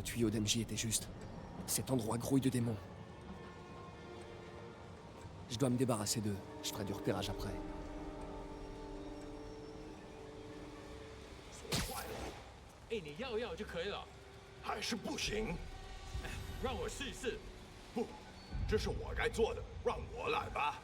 Le tuyau d'MJ était juste. Cet endroit grouille de démons. Je dois me débarrasser d'eux. Je ferai du repérage après. 哎，你要要就可以了，还是不行。让我试一试。不，这是我该做的，让我来吧。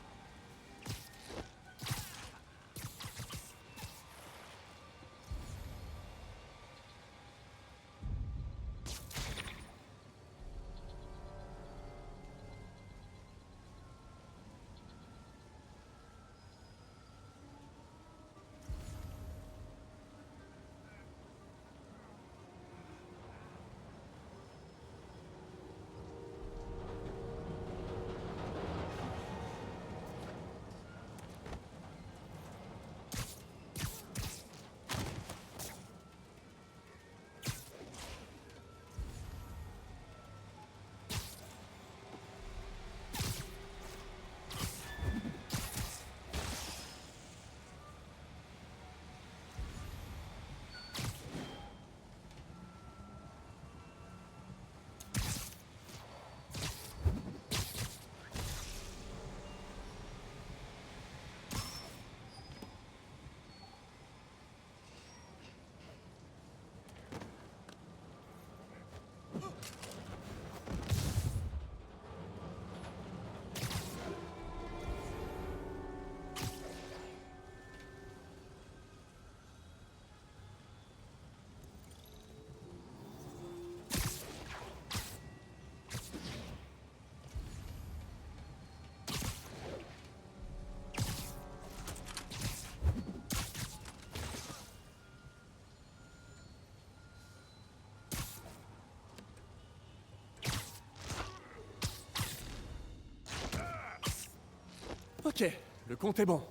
Ok, le compte est bon.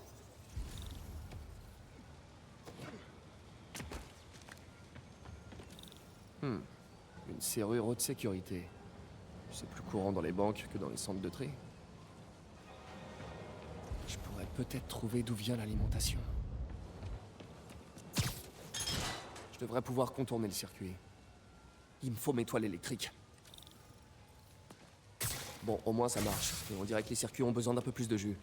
Une serrure haute sécurité. C'est plus courant dans les banques que dans les centres de tri. Je pourrais peut-être trouver d'où vient l'alimentation. Je devrais pouvoir contourner le circuit. Il me faut mes toiles électriques. Bon, au moins ça marche. Et on dirait que les circuits ont besoin d'un peu plus de jus.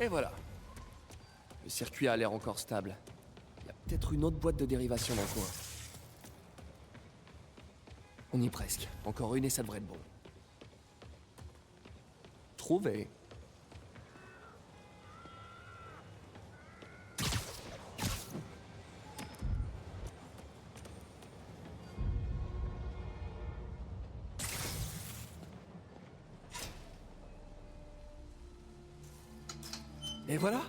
Et voilà. Le circuit a l'air encore stable. Il y a peut-être une autre boîte de dérivation dans le coin. On y est presque. Encore une et ça devrait être bon. Trouvé. Et voilà.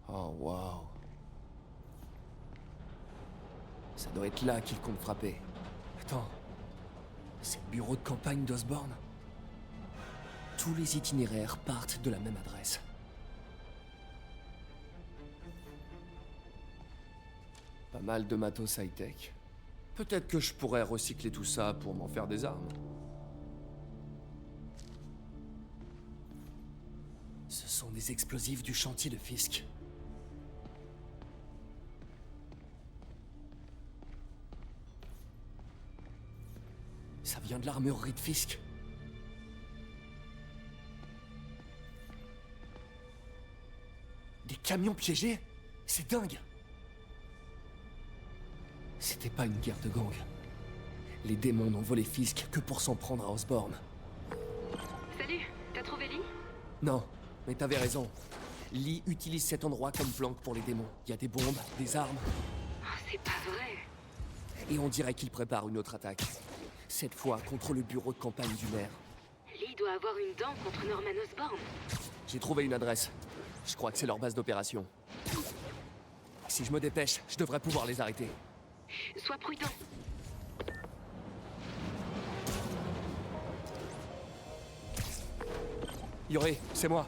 Oh, waouh. Ça doit être là qu'il compte frapper. Attends. C'est le bureau de campagne d'Osborn. Tous les itinéraires partent de la même adresse. Pas mal de matos high-tech. Peut-être que je pourrais recycler tout ça pour m'en faire des armes. Ce sont des explosifs du chantier de Fisk. Ça vient de l'armurerie de Fisk. Des camions piégés? C'est dingue! C'était pas une guerre de gang. Les démons n'ont volé Fisk que pour s'en prendre à Osborn. Salut, t'as trouvé Lee? Non, mais t'avais raison. Lee utilise cet endroit comme planque pour les démons. Il y a des bombes, des armes, Oh, c'est pas vrai. et on dirait qu'il prépare une autre attaque. Cette fois contre le bureau de campagne du maire. Lee doit avoir une dent contre Norman Osborn. J'ai trouvé une adresse. Je crois que c'est leur base d'opération. Si je me dépêche, je devrais pouvoir les arrêter. Sois prudent. Yoré, c'est moi.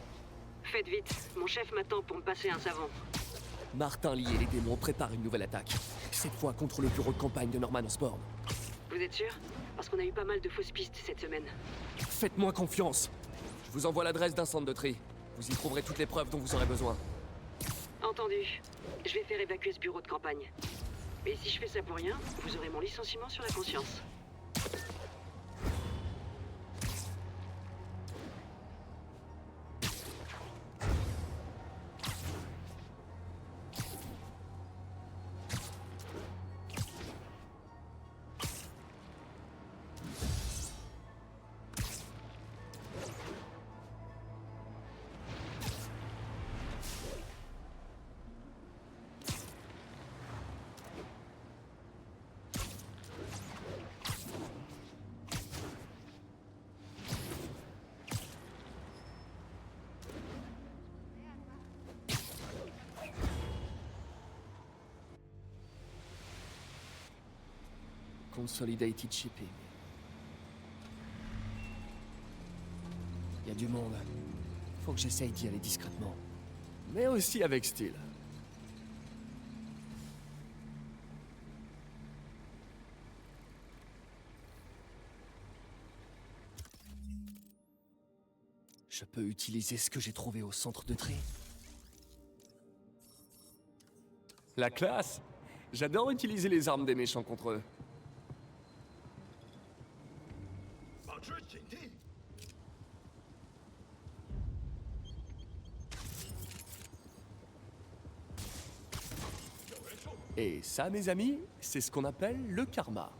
Faites vite. Mon chef m'attend pour me passer un savon. Martin Lee et les démons préparent une nouvelle attaque. Cette fois contre le bureau de campagne de Norman Osborn. Vous êtes sûr? Parce qu'on a eu pas mal de fausses pistes cette semaine. Faites-moi confiance. Je vous envoie l'adresse d'un centre de tri. Vous y trouverez toutes les preuves dont vous aurez besoin. Entendu. Je vais faire évacuer ce bureau de campagne. Mais si je fais ça pour rien, vous aurez mon licenciement sur la conscience. Consolidated Shipping. Il y a du monde. Faut que j'essaye d'y aller discrètement. Mais aussi avec style. Je peux utiliser ce que j'ai trouvé au centre de tri. La classe! J'adore utiliser les armes des méchants contre eux. 保持警惕。 Et ça, mes amis, c'est ce qu'on appelle le karma.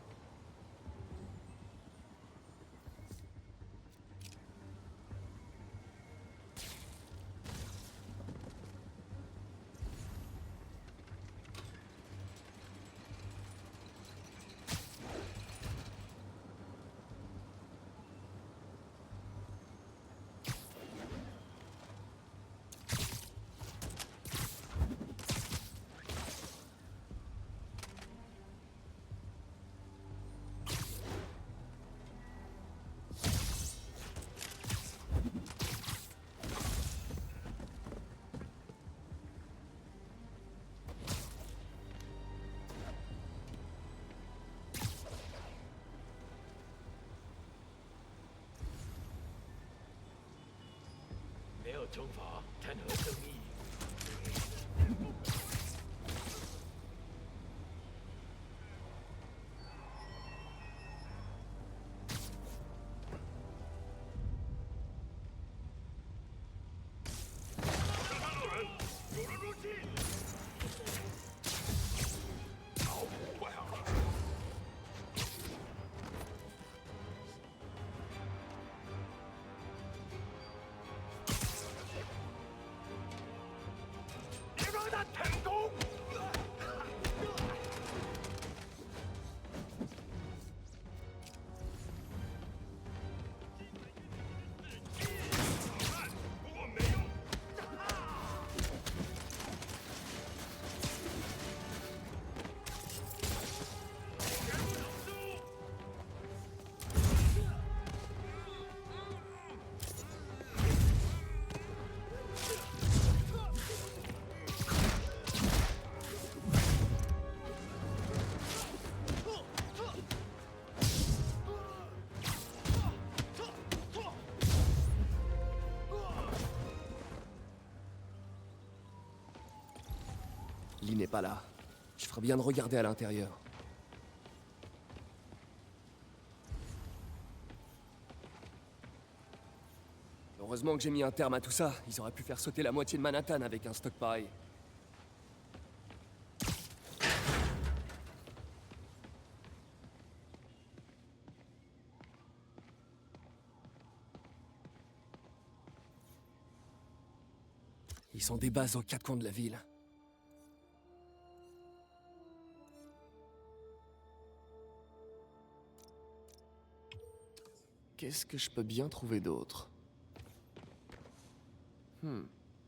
惩罚谈何正义？ Lee n'est pas là. Je ferais bien de regarder à l'intérieur. Heureusement que j'ai mis un terme à tout ça. Ils auraient pu faire sauter la moitié de Manhattan avec un stock pareil. Ils ont des bases aux quatre coins de la ville. Qu'est-ce que je peux bien trouver d'autre?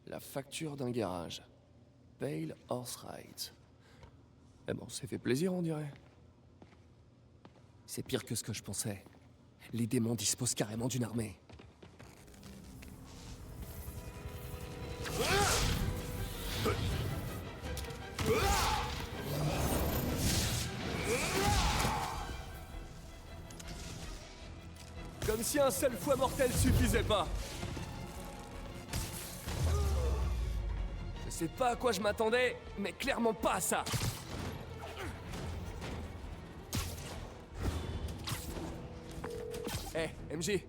La facture d'un garage. Pale Horse Rides. Eh bon, c'est fait plaisir, on dirait. C'est pire que ce que je pensais. Les démons disposent carrément d'une armée. Comme si un seul fouet mortel suffisait pas. Je sais pas à quoi je m'attendais, mais clairement pas à ça. Eh, MJ,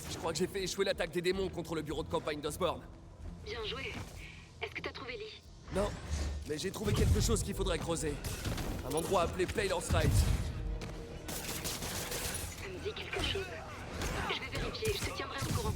je crois que j'ai fait échouer l'attaque des démons contre le bureau de campagne d'Osborn. Bien joué. Est-ce que t'as trouvé Lee? Non, mais j'ai trouvé quelque chose qu'il faudrait creuser. Un endroit appelé Pale Horse Rides. Ça me dit quelque chose. Je vais vérifier, je te tiendrai au courant.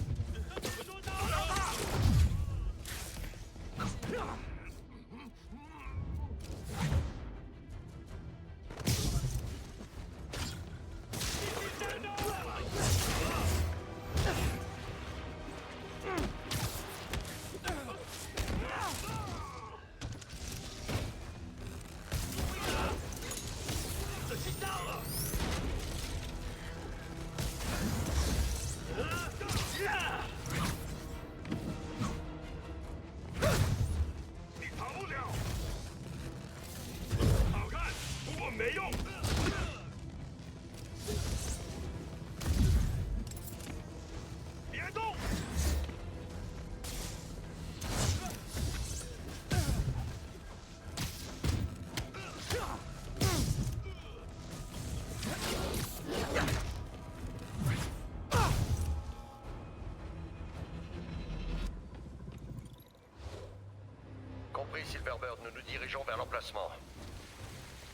Compris, Silverbird, nous nous dirigeons vers l'emplacement.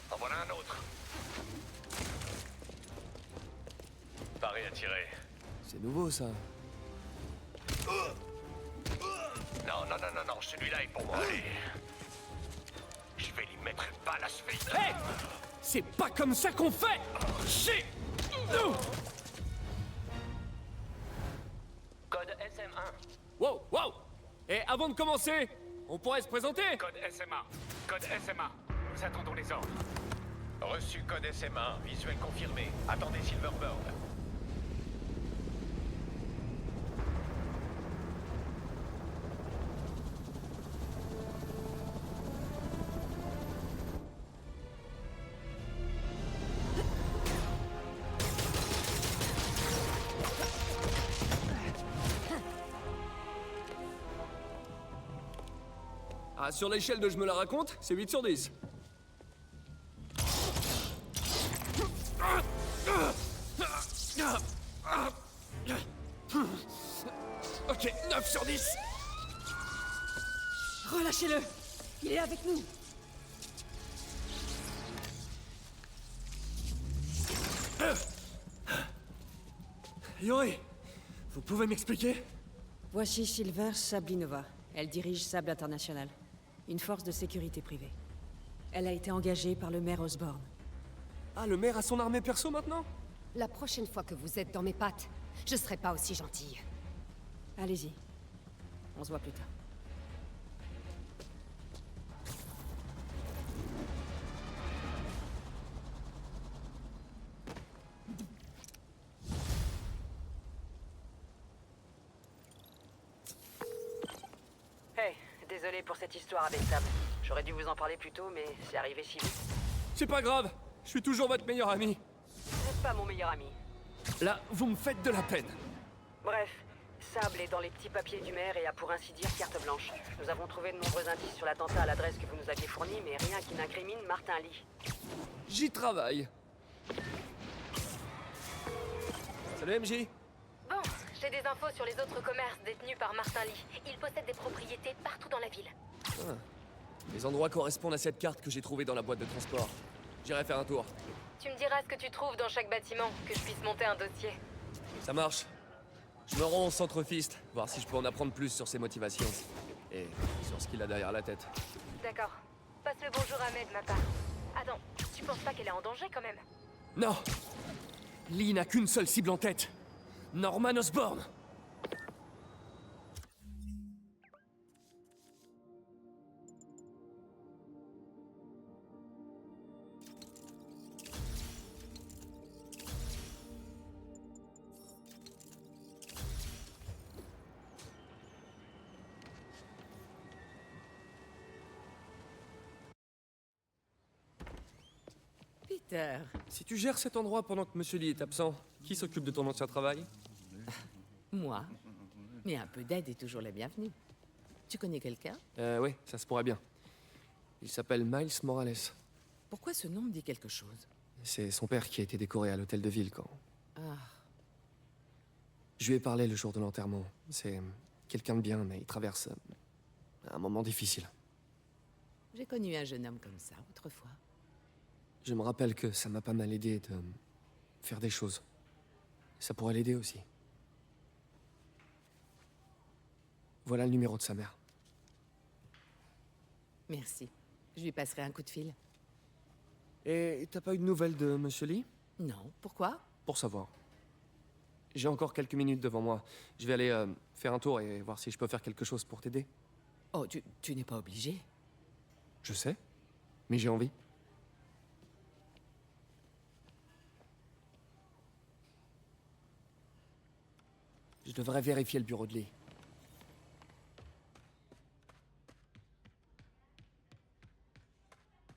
En voilà un autre. Paré à tirer. C'est nouveau, ça. Non, celui-là est pour moi. Allez. Je vais lui mettre une balle à ce fils. Hé! C'est pas comme ça qu'on fait! Chier! Code SM1. Wow, wow! Et avant de commencer, on pourrait se présenter? Code SMA. Code SMA. Nous attendons les ordres. Reçu code SM1, visuel confirmé. Attendez Silverbird. Ah, sur l'échelle de je me la raconte, c'est 8 sur 10. Ok, 9 sur 10. Relâchez-le! Il est avec nous! Yuri, vous pouvez m'expliquer? Voici Silver Sablinova. Elle dirige Sable International, une force de sécurité privée. Elle a été engagée par le maire Osborn. Ah, le maire a son armée perso maintenant? La prochaine fois que vous êtes dans mes pattes, je serai pas aussi gentille. Allez-y. On se voit plus tard. Hey, désolé pour cette histoire avec Sable. J'aurais dû vous en parler plus tôt, mais c'est arrivé si vite. C'est pas grave, je suis toujours votre meilleur ami. Vous n'êtes pas mon meilleur ami. Là, vous me faites de la peine. Bref, Sable est dans les petits papiers du maire et a pour ainsi dire carte blanche. Nous avons trouvé de nombreux indices sur l'attentat à l'adresse que vous nous aviez fournie, mais rien qui n'incrimine Martin Lee. J'y travaille. Salut MJ. Bon, j'ai des infos sur les autres commerces détenus par Martin Lee. Il possède des propriétés partout dans la ville. Ah. Les endroits correspondent à cette carte que j'ai trouvée dans la boîte de transport. J'irai faire un tour. Tu me diras ce que tu trouves dans chaque bâtiment, que je puisse monter un dossier. Ça marche. Je me rends au centre Fist, voir si je peux en apprendre plus sur ses motivations. Et sur ce qu'il a derrière la tête. D'accord. Passe le bonjour à Ahmed, ma part. Attends, tu penses pas qu'elle est en danger quand même? Non! Lee n'a qu'une seule cible en tête. Norman Osborn! Victor. Si tu gères cet endroit pendant que Monsieur Lee est absent, qui s'occupe de ton ancien travail? Moi. Mais un peu d'aide est toujours la bienvenue. Tu connais quelqu'un? Oui, ça se pourrait bien. Il s'appelle Miles Morales. Pourquoi ce nom me dit quelque chose? C'est son père qui a été décoré à l'hôtel de ville quand... Ah, Je lui ai parlé le jour de l'enterrement. C'est quelqu'un de bien, mais il traverse un moment difficile. j'ai connu un jeune homme comme ça autrefois. Je me rappelle que ça m'a pas mal aidé de faire des choses. Ça pourrait l'aider aussi. Voilà le numéro de sa mère. Merci. Je lui passerai un coup de fil. Et t'as pas eu de nouvelles de Monsieur Lee? Non, pourquoi? Pour savoir. J'ai encore quelques minutes devant moi. Je vais aller faire un tour et voir si je peux faire quelque chose pour t'aider. Oh, tu n'es pas obligé. Je sais, mais j'ai envie. Je devrais vérifier le bureau de Lee.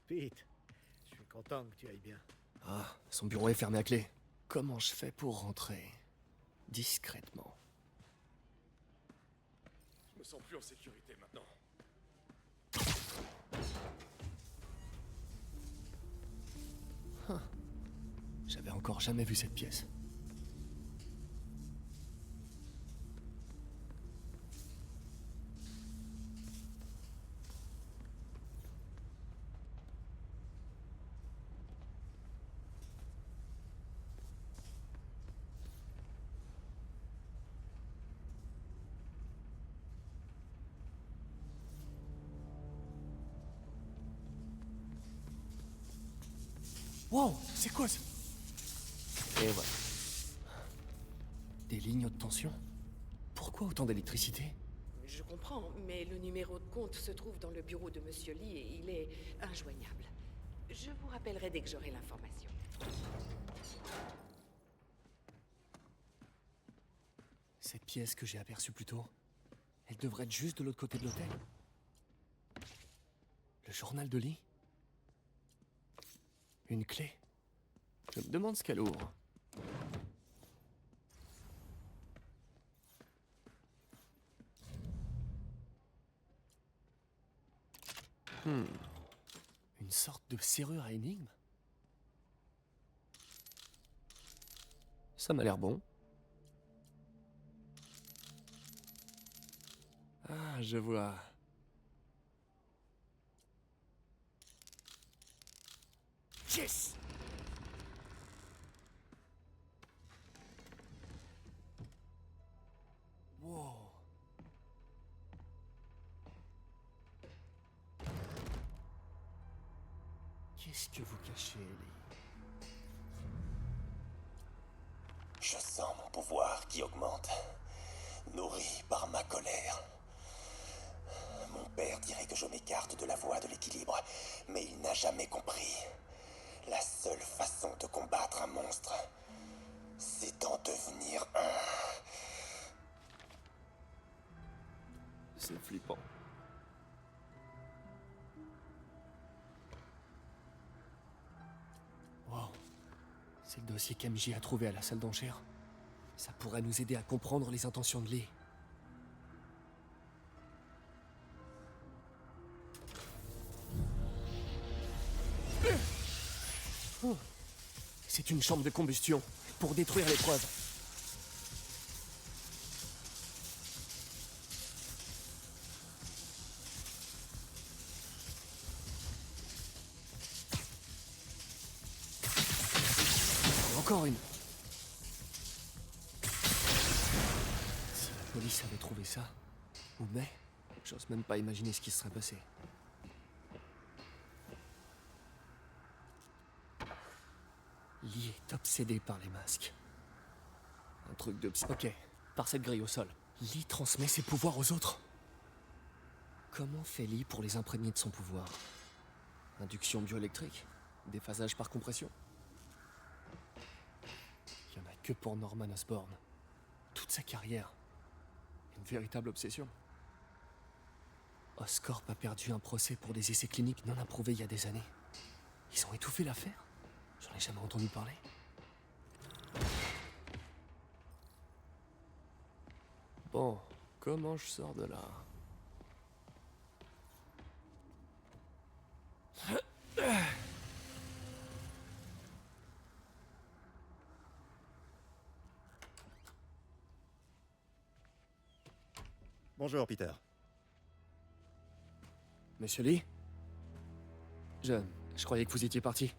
Pete, je suis content que tu ailles bien. Ah, son bureau est fermé à clé. Comment je fais pour rentrer discrètement? Je me sens plus en sécurité maintenant. J'avais encore jamais vu cette pièce. Wow, c'est quoi ça? Et voilà. Des lignes haute tension? Pourquoi autant d'électricité? Je comprends, mais le numéro de compte se trouve dans le bureau de Monsieur Lee et il est injoignable. Je vous rappellerai dès que j'aurai l'information. Cette pièce que j'ai aperçue plus tôt, elle devrait être juste de l'autre côté de l'hôtel. Le journal de Lee? Une clé? Je me demande ce qu'elle ouvre. Une sorte de serrure à énigme? Ça m'a l'air bon. Ah, je vois. Yes! Wow. Qu'est-ce que vous cachez, Ellie? Je sens mon pouvoir qui augmente, nourri par ma colère. Mon père dirait que je m'écarte de la voie de l'équilibre, mais il n'a jamais compris. La seule façon de combattre un monstre, c'est d'en devenir un. C'est flippant. Wow. C'est le dossier qu'MJ a trouvé à la salle d'enchères. Ça pourrait nous aider à comprendre les intentions de Lee. Oh. C'est une chambre de combustion pour détruire les preuves. Encore une. Si la police avait trouvé ça, ou mais, j'ose même pas imaginer ce qui se serait passé. Lee est obsédé par les masques. Un truc de psy... Ok, par cette grille au sol. Lee transmet ses pouvoirs aux autres. Comment fait Lee pour les imprégner de son pouvoir? Induction bioélectrique? Déphasage par compression? Il n'y en a que pour Norman Osborn. Toute sa carrière. Une véritable obsession. Oscorp a perdu un procès pour des essais cliniques non approuvés il y a des années. Ils ont étouffé l'affaire? J'en ai jamais entendu parler. Bon, comment je sors de là? Bonjour, Peter. Monsieur Lee? Je croyais que vous étiez parti.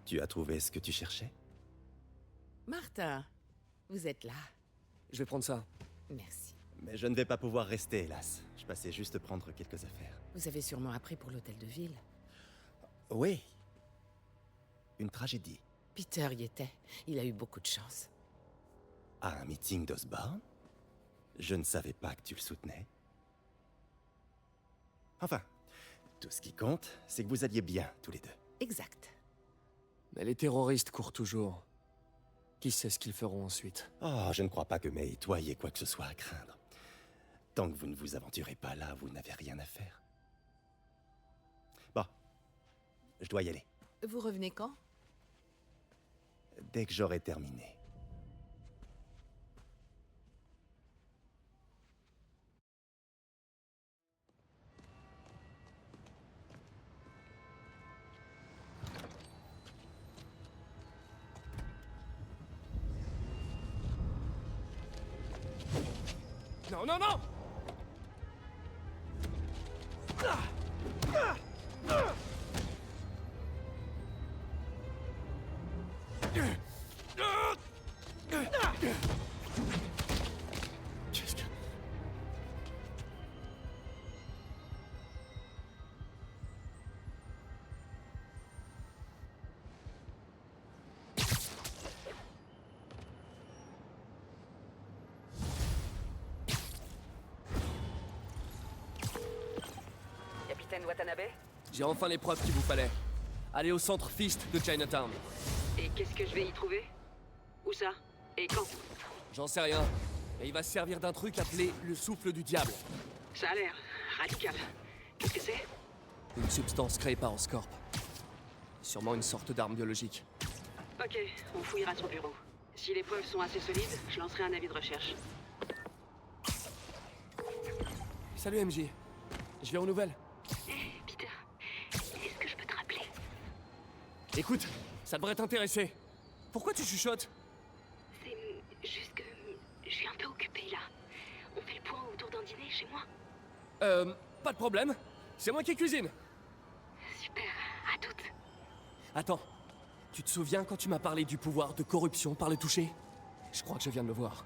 Tu as trouvé ce que tu cherchais? Martin, vous êtes là. Je vais prendre ça. Merci. Mais je ne vais pas pouvoir rester, hélas. Je passais juste prendre quelques affaires. Vous avez sûrement appris pour l'hôtel de ville. Oui. Une tragédie. Peter y était. Il a eu beaucoup de chance. À un meeting d'Osborn? Je ne savais pas que tu le soutenais. Enfin, tout ce qui compte, c'est que vous alliez bien, tous les deux. Exact. Mais les terroristes courent toujours. Qui sait ce qu'ils feront ensuite? Oh, je ne crois pas que May et toi ayez quoi que ce soit à craindre. Tant que vous ne vous aventurez pas là, vous n'avez rien à faire. Bon, je dois y aller. Vous revenez quand? Dès que j'aurai terminé. Non, non, non! Qu'est-ce que... Capitaine Watanabe? J'ai enfin les preuves qu'il vous fallait. Allez au centre Fist de Chinatown. Et qu'est-ce que je vais y trouver? Où ça? Et quand? J'en sais rien. Mais il va se servir d'un truc appelé le souffle du diable. Ça a l'air radical. Qu'est-ce que c'est? Une substance créée par Oscorp. Sûrement une sorte d'arme biologique. Ok, on fouillera son bureau. Si les preuves sont assez solides, je lancerai un avis de recherche. Salut MJ. Je viens aux nouvelles. Peter, est-ce que je peux te rappeler? Écoute, ça devrait t'intéresser. Pourquoi tu chuchotes? C'est juste que je suis un peu occupée là. On fait le point autour d'un dîner chez moi? Pas de problème. C'est moi qui cuisine. Super, à toutes. Attends, tu te souviens quand tu m'as parlé du pouvoir de corruption par le toucher? Je crois que je viens de le voir.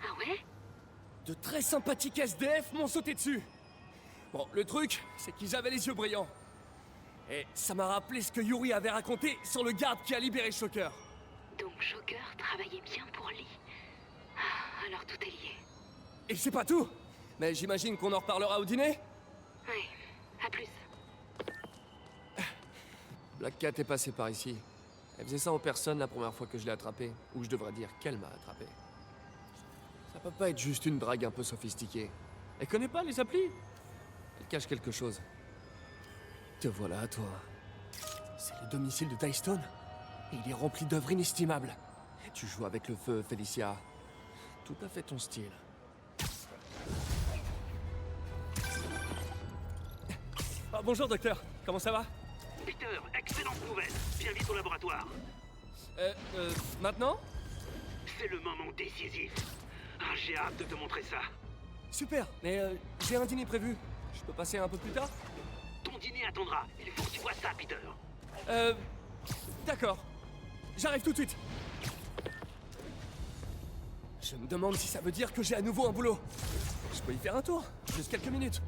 Ah ouais? De très sympathiques SDF m'ont sauté dessus. Bon, le truc, c'est qu'ils avaient les yeux brillants. Et ça m'a rappelé ce que Yuri avait raconté sur le garde qui a libéré Shocker. Donc Shocker travaillait bien pour Lee. Ah, alors tout est lié. Et c'est pas tout. Mais j'imagine qu'on en reparlera au dîner? Oui, à plus. Black Cat est passée par ici. Elle faisait ça aux personnes la première fois que je l'ai attrapée. Ou je devrais dire qu'elle m'a attrapé. Ça peut pas être juste une drague un peu sophistiquée. Elle connaît pas les applis? Elle cache quelque chose. Te voilà, toi. C'est le domicile de Tystone. Et il est rempli d'œuvres inestimables. Tu joues avec le feu, Felicia. Tout à fait ton style. Ah, bonjour, docteur. Comment ça va? Peter, excellente nouvelle. Viens vite au laboratoire. Maintenant? C'est le moment décisif. Ah, j'ai hâte de te montrer ça. Super, mais j'ai un dîner prévu. Je peux passer un peu plus tard? Ton dîner attendra. Il faut que tu vois ça, Peter. D'accord. J'arrive tout de suite. Je me demande si ça veut dire que j'ai à nouveau un boulot. Je peux y faire un tour, juste quelques minutes.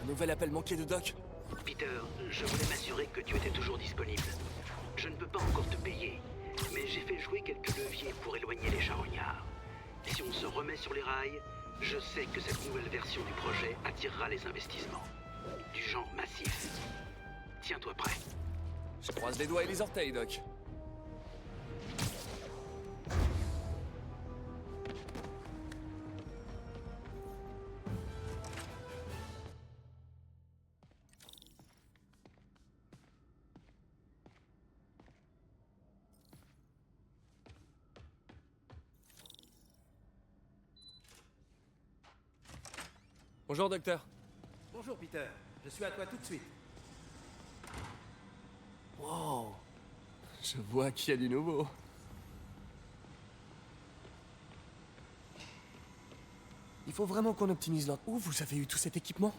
Un nouvel appel manqué de Doc. Peter, je voulais m'assurer que tu étais toujours disponible. Je ne peux pas encore te payer, mais j'ai fait jouer quelques leviers pour éloigner les charognards. Si on se remet sur les rails, je sais que cette nouvelle version du projet attirera les investissements. Du genre massif. Tiens-toi prêt. Je croise les doigts et les orteils, Doc. Bonjour, docteur. Bonjour, Peter. Je suis à toi tout de suite. Wow. Je vois qu'il y a du nouveau. Il faut vraiment qu'on optimise l'ordre. Où vous avez eu tout cet équipement?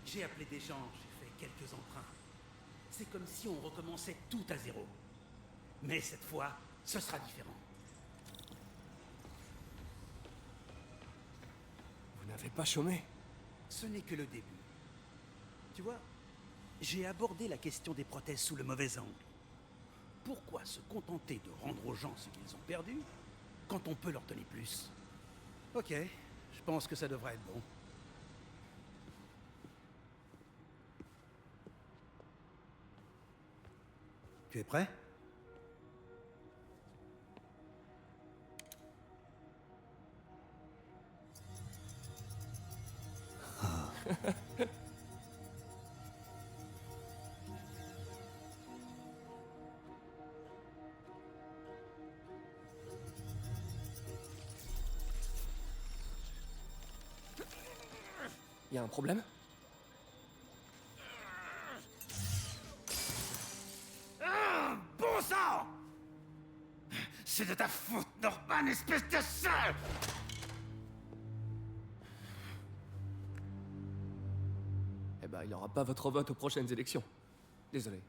J'ai appelé des gens, j'ai fait quelques emprunts. C'est comme si on recommençait tout à zéro. Mais cette fois, ce sera différent. Vous n'avez pas chômé? Ce n'est que le début. Tu vois, j'ai abordé la question des prothèses sous le mauvais angle. Pourquoi se contenter de rendre aux gens ce qu'ils ont perdu quand on peut leur donner plus? Ok, je pense que ça devrait être bon. Tu es prêt? Y a un problème? Bon sang! C'est de ta faute, Norman, espèce de sale! Eh ben, il n'y aura pas votre vote aux prochaines élections. Désolé.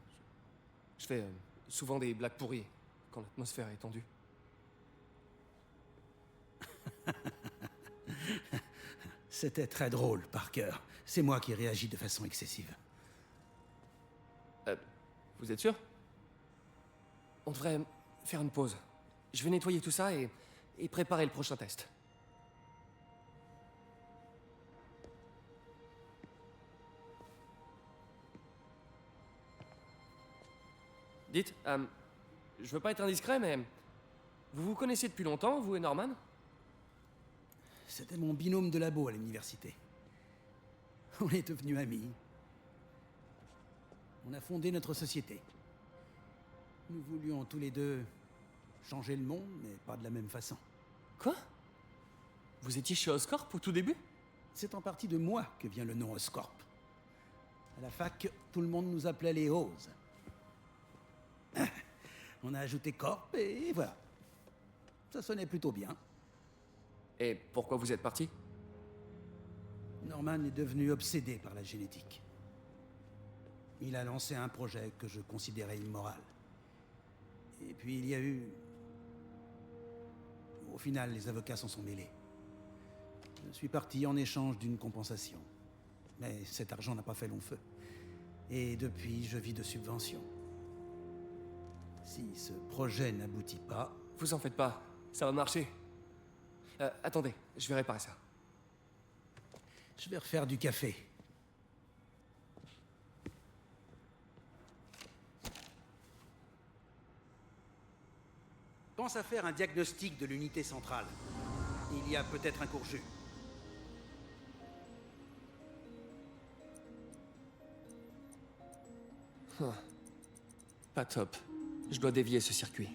Je fais souvent des blagues pourries quand l'atmosphère est tendue. C'était très drôle, Parker. C'est moi qui réagis de façon excessive. Vous êtes sûr? On devrait faire une pause. Je vais nettoyer tout ça et préparer le prochain test. Dites, je veux pas être indiscret, mais vous vous connaissez depuis longtemps, vous et Norman? C'était mon binôme de labo à l'université. On est devenus amis. On a fondé notre société. Nous voulions tous les deux changer le monde, mais pas de la même façon. Quoi? Vous étiez chez Oscorp au tout début? C'est en partie de moi que vient le nom Oscorp. À la fac, tout le monde nous appelait les Oz. On a ajouté Corp et voilà. Ça sonnait plutôt bien. Et pourquoi vous êtes parti? Norman est devenu obsédé par la génétique. Il a lancé un projet que je considérais immoral. Et puis il y a eu... Au final, les avocats s'en sont mêlés. Je suis parti en échange d'une compensation. Mais cet argent n'a pas fait long feu. Et depuis, je vis de subventions. Si ce projet n'aboutit pas... Vous en faites pas, ça va marcher. Attendez, je vais réparer ça. Je vais refaire du café. Pense à faire un diagnostic de l'unité centrale. Il y a peut-être un court-jus. Pas top. Je dois dévier ce circuit.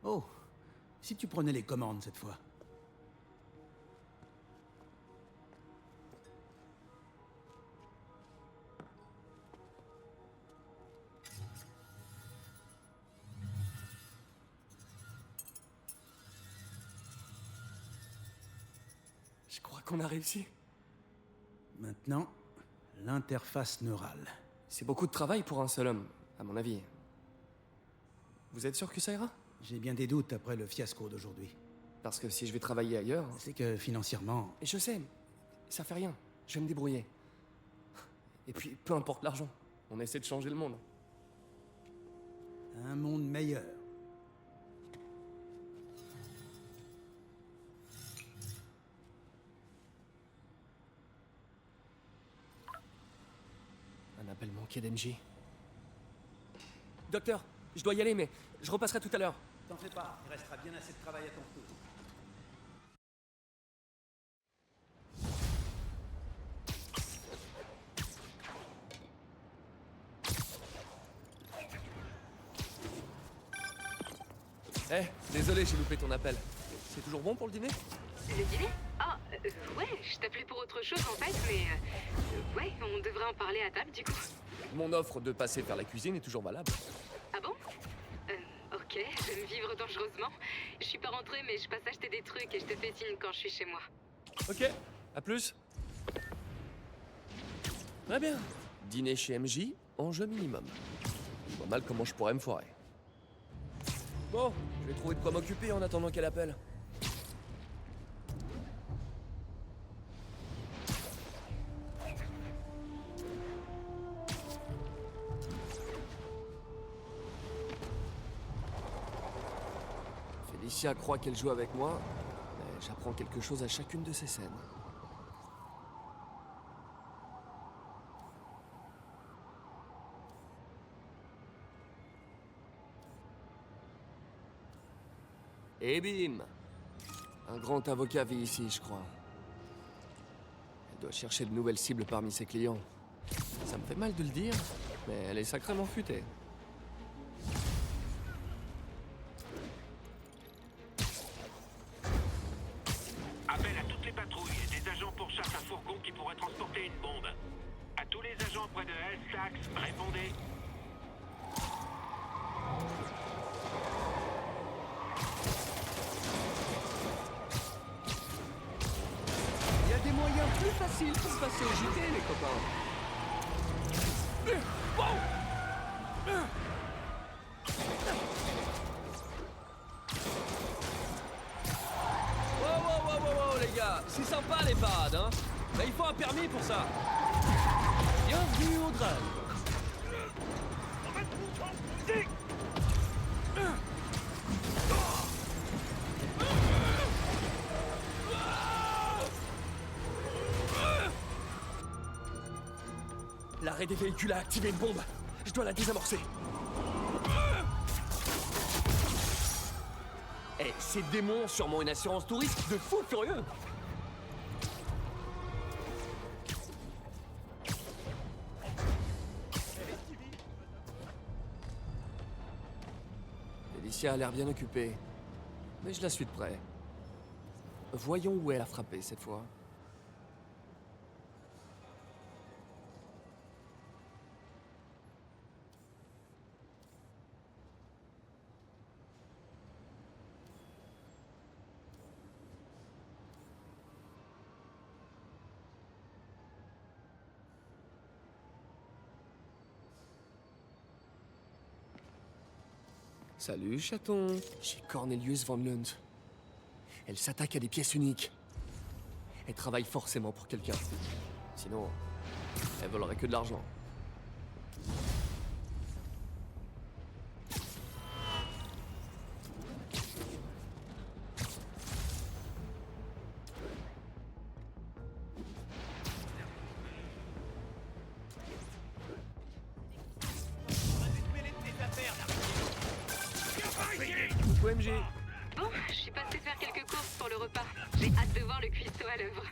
Oh, si tu prenais les commandes cette fois. Je crois qu'on a réussi. Maintenant, l'interface neurale. C'est beaucoup de travail pour un seul homme, à mon avis. Vous êtes sûr que ça ira? J'ai bien des doutes après le fiasco d'aujourd'hui. Parce que si je vais travailler ailleurs... C'est que financièrement... Et je sais, ça fait rien. Je vais me débrouiller. Et puis, peu importe l'argent, on essaie de changer le monde. Un monde meilleur. Un appel manqué d'MJ. Docteur, je dois y aller, mais je repasserai tout à l'heure. T'en fais pas, il restera bien assez de travail à ton tour. Désolé, j'ai loupé ton appel. C'est toujours bon pour le dîner? Le dîner? Ah, ouais, je t'appelais pour autre chose en fait, mais... ouais, on devrait en parler à table du coup. Mon offre de passer faire la cuisine est toujours valable. Ah bon? Ok, j'aime vivre dangereusement. Je suis pas rentrée, mais je passe acheter des trucs et je te fais signe quand je suis chez moi. Ok, à plus. Très bien. Dîner chez MJ, enjeu minimum. Je vois mal comment je pourrais me foirer. Bon, je vais trouver de quoi m'occuper en attendant qu'elle appelle. Félicia croit qu'elle joue avec moi, mais j'apprends quelque chose à chacune de ces scènes. Et bim! Un grand avocat vit ici, je crois. Elle doit chercher de nouvelles cibles parmi ses clients. Ça me fait mal de le dire, mais elle est sacrément futée. Appel à toutes les patrouilles et des agents pourchassent un fourgon qui pourrait transporter une bombe. À tous les agents près de Hellstacks, répondez. Il y a des moyens plus faciles pour se passer au JT, les copains. Wow, les gars, c'est sympa les parades, hein. Mais il faut un permis pour ça. Bienvenue au drive. L'arrêt des véhicules a activé une bombe. Je dois la désamorcer. Eh, ces démons ont sûrement une assurance touriste de fou furieux. Félicia a l'air bien occupée. Mais je la suis de près. Voyons où elle a frappé cette fois. Salut, chaton. Chez Cornelius von Lund. Elle s'attaque à des pièces uniques. Elle travaille forcément pour quelqu'un. Sinon, elle volerait que de l'argent. Coucou MJ. Bon, je suis passée faire quelques courses pour le repas. J'ai hâte de voir le cuistot à l'œuvre.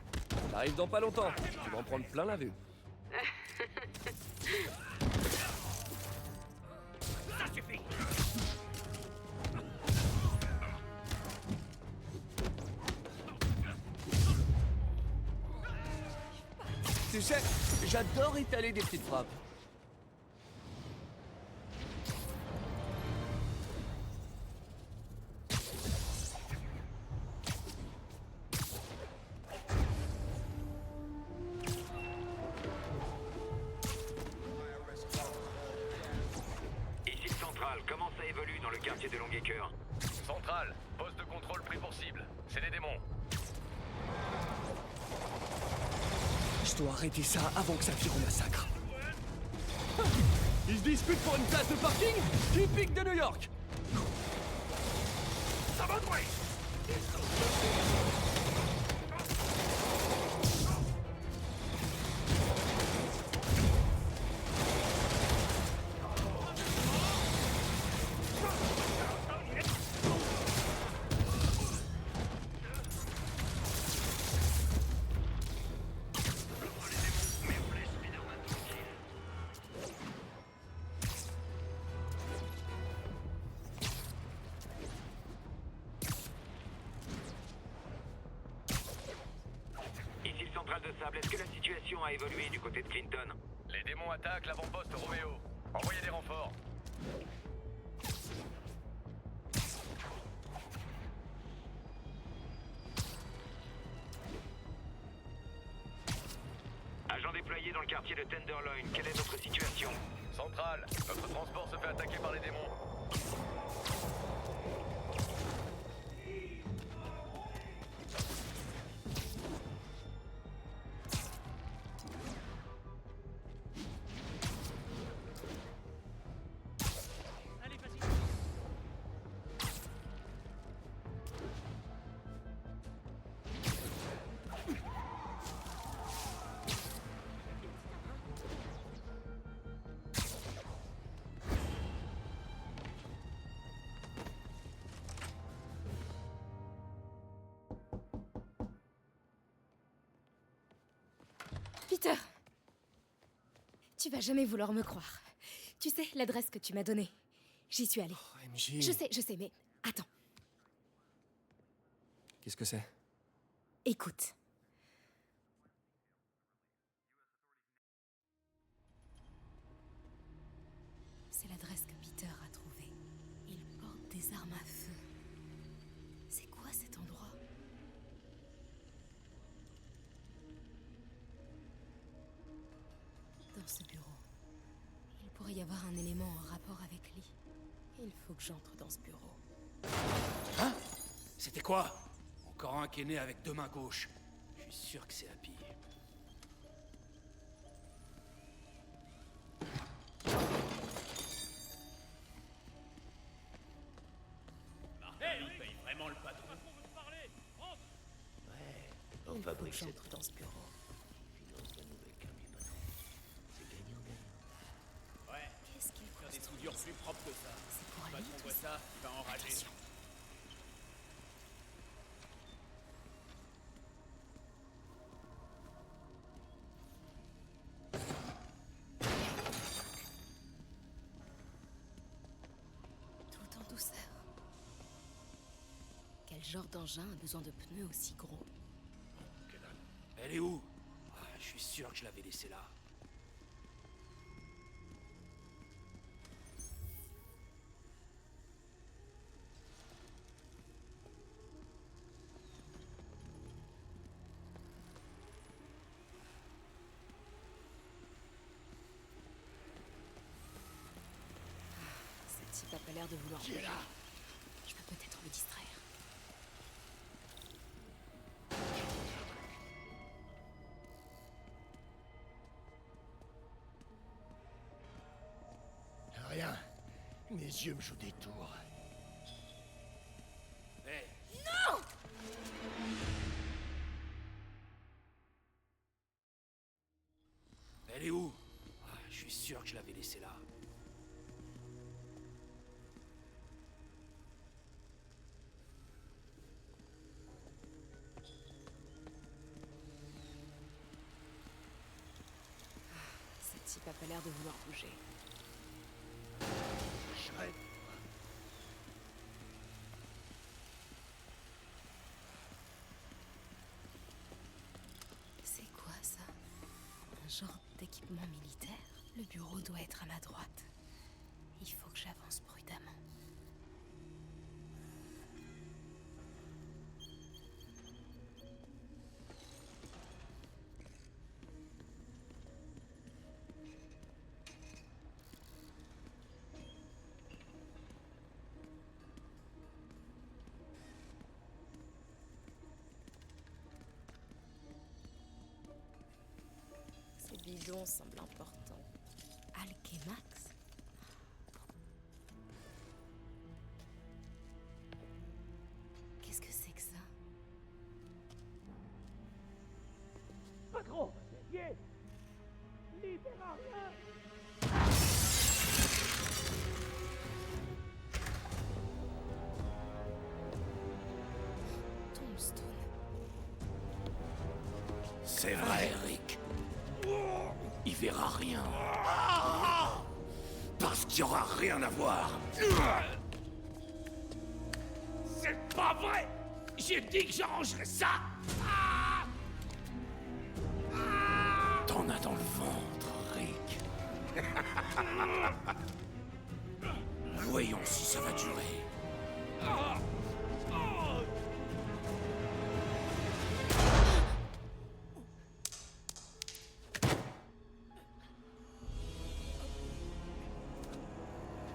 Ça arrive dans pas longtemps. Tu vas en prendre plein la vue. Ça suffit. Tu sais, j'adore étaler des petites frappes. Ici le central, comment ça évolue dans le quartier de Longuécœur? Central, poste de contrôle pris pour cible. C'est les démons. Je dois arrêter ça avant que ça vire au massacre. Ils se disputent pour une place de parking typique de New York. Ça va droit. Ici le central de Sable, est-ce que la situation a évolué du côté de Clinton? Les démons attaquent l'avant-poste Roméo. Envoyez des renforts. Agent déployé dans le quartier de Tenderloin, quelle est votre situation? Central, notre transport se fait attaquer par les démons. Peter! Tu vas jamais vouloir me croire. Tu sais, l'adresse que tu m'as donnée. J'y suis allée. Oh, MJ. Je sais, mais attends, Qu'est-ce que c'est? écoute. C'est l'adresse que Peter a trouvée. Il porte des armes à feu. C'est quoi cet endroit? Dans ce bureau, il pourrait y avoir un élément en rapport avec Lee. Il faut que j'entre dans ce bureau. Hein? C'était quoi? Encore un qui est né avec deux mains gauches. Je suis sûr que c'est Happy. Martin paye vraiment le patron. Ouais, il faut que j'entre dans ce bureau. Ouais. Qu'est-ce qu'il Faire des soudures plus propres que ça. C'est pour Le lui, patron tout voit ça, il va enrager. Attention. Tout en douceur. Quel genre d'engin a besoin de pneus aussi gros? Elle est où? Je suis sûr que je l'avais laissée là. Cette type a pas l'air de vouloir bouger. Je peux peut-être me distraire. Rien. Mes yeux me jouent des tours. Hé, Non! elle est où? Je suis sûr que je l'avais laissée là. Cette type a pas l'air de vouloir bouger. Je rêve. C'est quoi ça? genre d'équipement militaire. Le bureau doit être à ma droite. Il faut que j'avance prudemment. Ces bidons semblent importants. Alchemax? Qu'est-ce que c'est que ça? Patron, yes. Libérez-rien. Tombstone. C'est vrai, Rick. Il verra rien. Parce qu'il n'y aura rien à voir. C'est pas vrai. J'ai dit que j'arrangerais ça. T'en as dans le ventre, Rick. Voyons si ça va durer.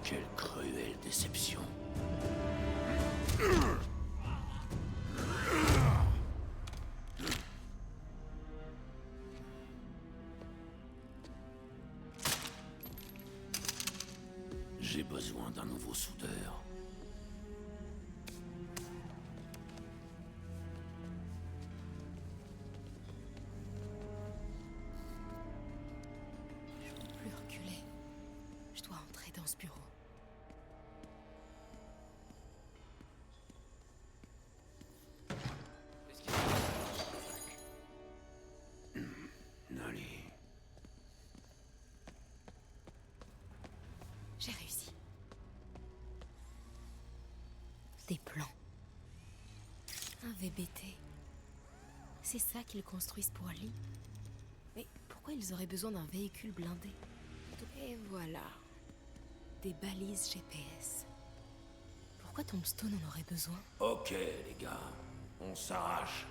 Quelle cruelle déception. J'ai besoin d'un nouveau soudeur. Je ne peux plus reculer. Je dois entrer dans ce bureau. Allez. J'ai réussi. Des plans. Un VBT. C'est ça qu'ils construisent pour Ali. Mais pourquoi ils auraient besoin d'un véhicule blindé? Et voilà. Des balises GPS. Pourquoi Tombstone en aurait besoin? Ok, les gars. On s'arrache.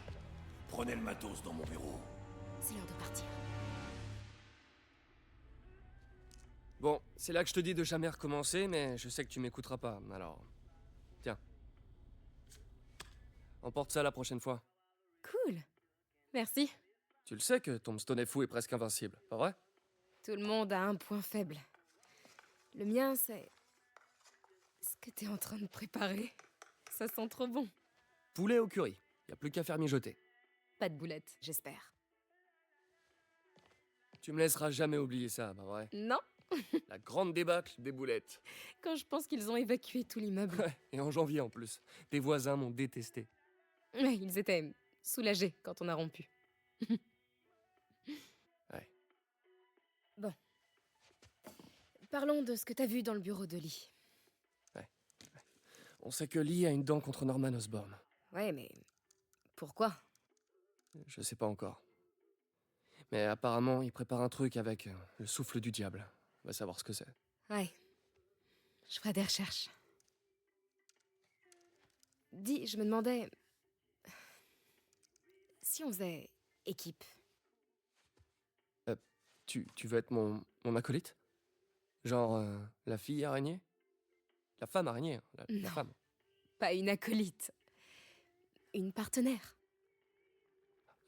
Prenez le matos dans mon bureau. C'est l'heure de partir. Bon, c'est là que je te dis de jamais recommencer, mais je sais que tu m'écouteras pas, alors... Tiens. Emporte ça la prochaine fois. Cool. Merci. Tu le sais que Tombstone est fou et presque invincible, pas vrai? Tout le monde a un point faible. Le mien, c'est... ce que t'es en train de préparer. Ça sent trop bon. Poulet au curry. Y a plus qu'à faire mijoter. Pas de boulettes, j'espère. Tu me laisseras jamais oublier ça, pas vrai? Non. La grande débâcle des boulettes. Quand je pense qu'ils ont évacué tout l'immeuble. Ouais, et en janvier en plus. Tes voisins m'ont détesté. Ouais, ils étaient soulagés quand on a rompu. Ouais. Bon. Parlons de ce que t'as vu dans le bureau de Lee. On sait que Lee a une dent contre Norman Osborn. Ouais, mais... pourquoi? Je sais pas encore. Mais apparemment, il prépare un truc avec le souffle du diable. On va savoir ce que c'est. Ouais. Je ferai des recherches. Dis, je me demandais... si on faisait équipe. Tu veux être mon acolyte? Genre la fille araignée? La femme araignée, hein, la Non. femme. Pas une acolyte. Une partenaire.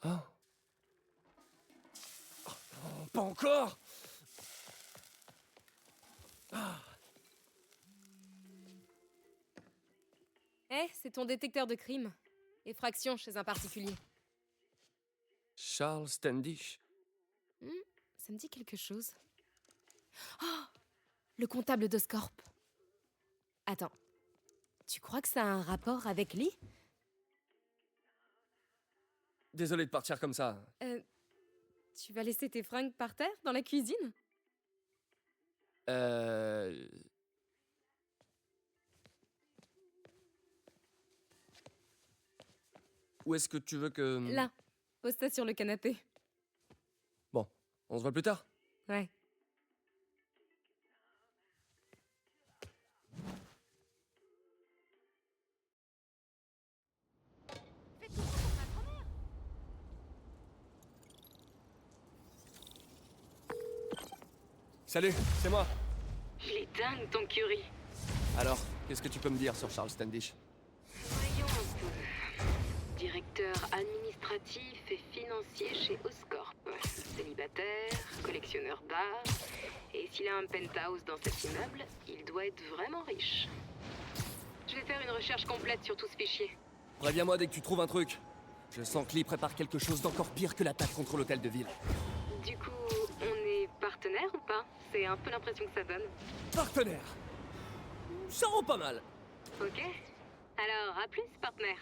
Oh. Oh, non, pas encore! Ah. C'est ton détecteur de crime. Effraction chez un particulier. Charles Standish. Ça me dit quelque chose. Oh! Le comptable d'Oscorp. Attends. Tu crois que ça a un rapport avec Lee? Désolé de partir comme ça. Tu vas laisser tes fringues par terre, dans la cuisine? Où est-ce que tu veux que... Là. Pose ça sur le canapé. Bon, On se voit plus tard? Ouais. Salut, c'est moi. Il est dingue, ton curry. Alors, qu'est-ce que tu peux me dire sur Charles Standish? Voyons un peu. Directeur administratif et financier chez Oscorp. Célibataire, collectionneur d'art. Et s'il a un penthouse dans cet immeuble, il doit être vraiment riche. Je vais faire une recherche complète sur tout ce fichier. Préviens-moi dès que tu trouves un truc. Je sens que Lee prépare quelque chose d'encore pire que l'attaque contre l'hôtel de ville. Du coup, on est partenaire ou pas? C'est un peu l'impression que ça donne. Partenaire! Ça rend pas mal. Ok. Alors, à plus, partenaire.